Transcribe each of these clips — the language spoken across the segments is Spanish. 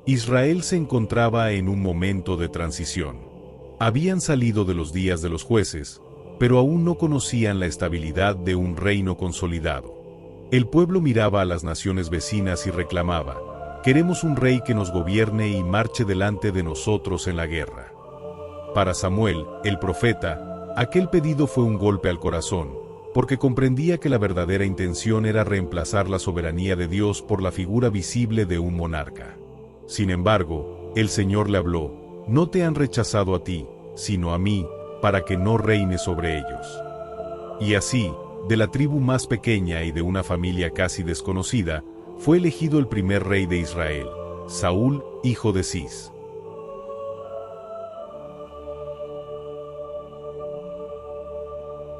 Israel se encontraba en un momento de transición. Habían salido de los días de los jueces, pero aún no conocían la estabilidad de un reino consolidado. El pueblo miraba a las naciones vecinas y reclamaba: queremos un rey que nos gobierne y marche delante de nosotros en la guerra. Para Samuel, el profeta, aquel pedido fue un golpe al corazón, porque comprendía que la verdadera intención era reemplazar la soberanía de Dios por la figura visible de un monarca. Sin embargo, el Señor le habló: no te han rechazado a ti, sino a mí, para que no reine sobre ellos. Y así, de la tribu más pequeña y de una familia casi desconocida, fue elegido el primer rey de Israel, Saúl, hijo de Cis.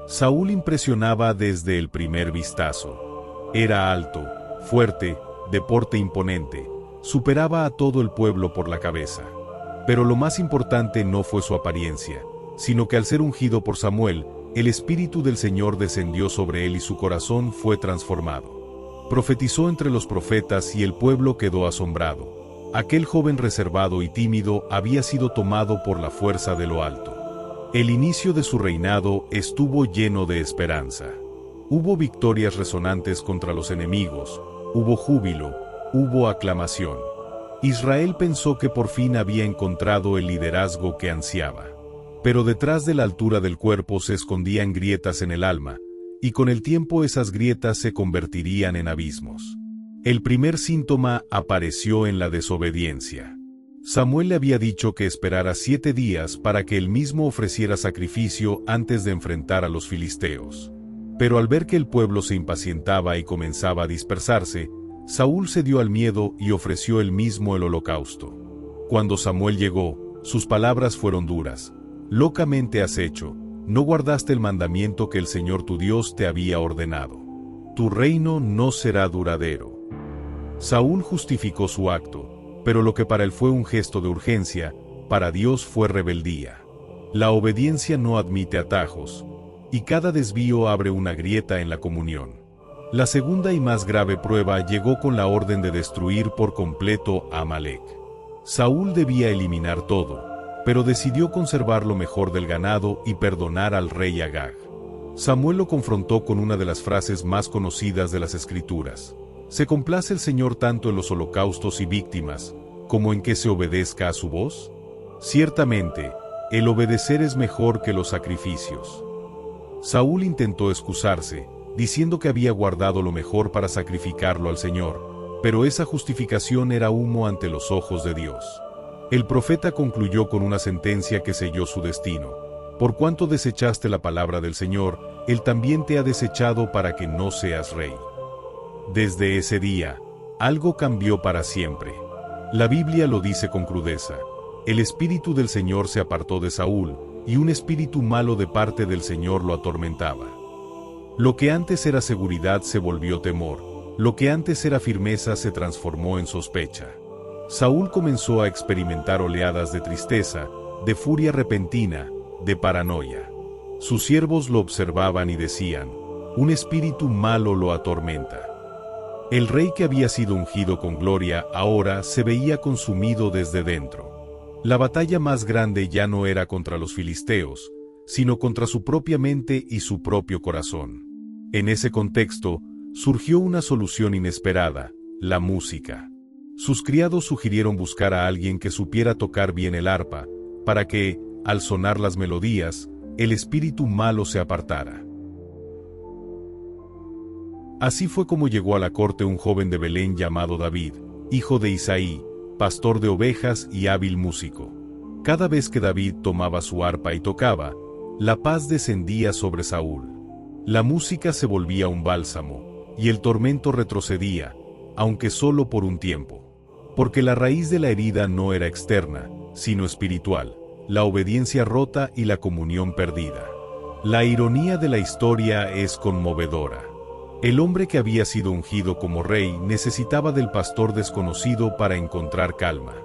Saúl impresionaba desde el primer vistazo. Era alto, fuerte, de porte imponente, superaba a todo el pueblo por la cabeza. Pero lo más importante no fue su apariencia, sino que al ser ungido por Samuel, el Espíritu del Señor descendió sobre él y su corazón fue transformado. Profetizó entre los profetas y el pueblo quedó asombrado. Aquel joven reservado y tímido había sido tomado por la fuerza de lo alto. El inicio de su reinado estuvo lleno de esperanza. Hubo victorias resonantes contra los enemigos, hubo júbilo, hubo aclamación. Israel pensó que por fin había encontrado el liderazgo que ansiaba. Pero detrás de la altura del cuerpo se escondían grietas en el alma, y con el tiempo esas grietas se convertirían en abismos. El primer síntoma apareció en la desobediencia. Samuel le había dicho que esperara 7 días para que él mismo ofreciera sacrificio antes de enfrentar a los filisteos. Pero al ver que el pueblo se impacientaba y comenzaba a dispersarse, Saúl cedió al miedo y ofreció él mismo el holocausto. Cuando Samuel llegó, sus palabras fueron duras. Locamente has hecho, no guardaste el mandamiento que el Señor tu Dios te había ordenado. Tu reino no será duradero. Saúl justificó su acto, pero lo que para él fue un gesto de urgencia, para Dios fue rebeldía. La obediencia no admite atajos, y cada desvío abre una grieta en la comunión. La segunda y más grave prueba llegó con la orden de destruir por completo a Amalek. Saúl debía eliminar todo, pero decidió conservar lo mejor del ganado y perdonar al rey Agag. Samuel lo confrontó con una de las frases más conocidas de las Escrituras: ¿se complace el Señor tanto en los holocaustos y víctimas, como en que se obedezca a su voz? Ciertamente, el obedecer es mejor que los sacrificios. Saúl intentó excusarse, diciendo que había guardado lo mejor para sacrificarlo al Señor, pero esa justificación era humo ante los ojos de Dios. El profeta concluyó con una sentencia que selló su destino: por cuanto desechaste la palabra del Señor, Él también te ha desechado para que no seas rey. Desde ese día, algo cambió para siempre. La Biblia lo dice con crudeza: el Espíritu del Señor se apartó de Saúl, y un espíritu malo de parte del Señor lo atormentaba. Lo que antes era seguridad se volvió temor, lo que antes era firmeza se transformó en sospecha. Saúl comenzó a experimentar oleadas de tristeza, de furia repentina, de paranoia. Sus siervos lo observaban y decían: un espíritu malo lo atormenta. El rey que había sido ungido con gloria ahora se veía consumido desde dentro. La batalla más grande ya no era contra los filisteos, sino contra su propia mente y su propio corazón. En ese contexto, surgió una solución inesperada: la música. Sus criados sugirieron buscar a alguien que supiera tocar bien el arpa, para que, al sonar las melodías, el espíritu malo se apartara. Así fue como llegó a la corte un joven de Belén llamado David, hijo de Isaí, pastor de ovejas y hábil músico. Cada vez que David tomaba su arpa y tocaba, la paz descendía sobre Saúl. La música se volvía un bálsamo, y el tormento retrocedía, aunque solo por un tiempo. Porque la raíz de la herida no era externa, sino espiritual, la obediencia rota y la comunión perdida. La ironía de la historia es conmovedora. El hombre que había sido ungido como rey necesitaba del pastor desconocido para encontrar calma.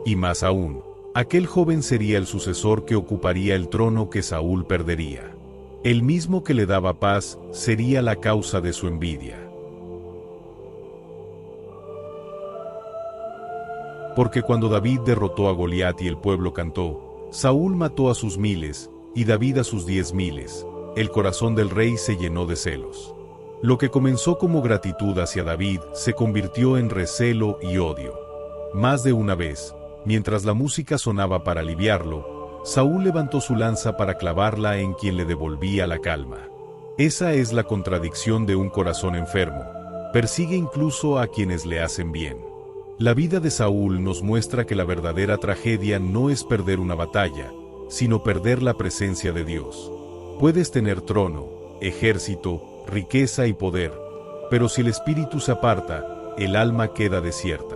Y más aún, aquel joven sería el sucesor que ocuparía el trono que Saúl perdería. El mismo que le daba paz sería la causa de su envidia. Porque cuando David derrotó a Goliat y el pueblo cantó, Saúl mató a sus 1000 y David a sus 10.000, el corazón del rey se llenó de celos. Lo que comenzó como gratitud hacia David se convirtió en recelo y odio. Más de una vez, mientras la música sonaba para aliviarlo, Saúl levantó su lanza para clavarla en quien le devolvía la calma. Esa es la contradicción de un corazón enfermo. Persigue incluso a quienes le hacen bien. La vida de Saúl nos muestra que la verdadera tragedia no es perder una batalla, sino perder la presencia de Dios. Puedes tener trono, ejército, riqueza y poder, pero si el espíritu se aparta, el alma queda desierta.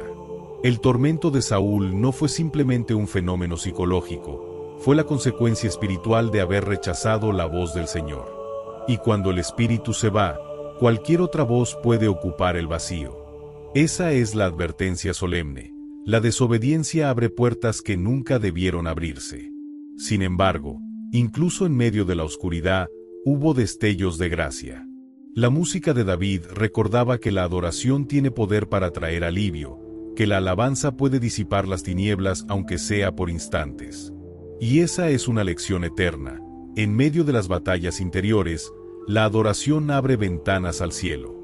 El tormento de Saúl no fue simplemente un fenómeno psicológico, fue la consecuencia espiritual de haber rechazado la voz del Señor. Y cuando el espíritu se va, cualquier otra voz puede ocupar el vacío. Esa es la advertencia solemne. La desobediencia abre puertas que nunca debieron abrirse. Sin embargo, incluso en medio de la oscuridad, hubo destellos de gracia. La música de David recordaba que la adoración tiene poder para traer alivio, que la alabanza puede disipar las tinieblas aunque sea por instantes. Y esa es una lección eterna. En medio de las batallas interiores, la adoración abre ventanas al cielo.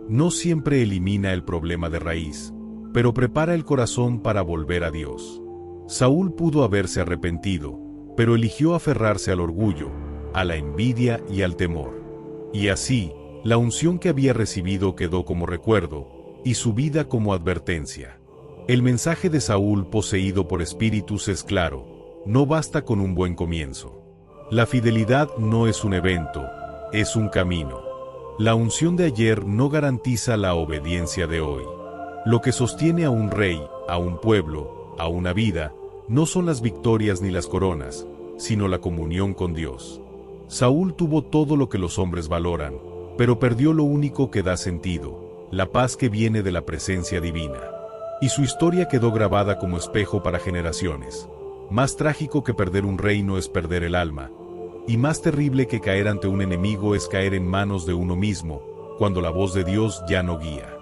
No siempre elimina el problema de raíz, pero prepara el corazón para volver a Dios. Saúl pudo haberse arrepentido, pero eligió aferrarse al orgullo, a la envidia y al temor. Y así, la unción que había recibido quedó como recuerdo, y su vida como advertencia. El mensaje de Saúl poseído por espíritus es claro: no basta con un buen comienzo. La fidelidad no es un evento, es un camino. La unción de ayer no garantiza la obediencia de hoy. Lo que sostiene a un rey, a un pueblo, a una vida, no son las victorias ni las coronas, sino la comunión con Dios. Saúl tuvo todo lo que los hombres valoran, pero perdió lo único que da sentido, la paz que viene de la presencia divina. Y su historia quedó grabada como espejo para generaciones. Más trágico que perder un reino es perder el alma, y más terrible que caer ante un enemigo es caer en manos de uno mismo, cuando la voz de Dios ya no guía.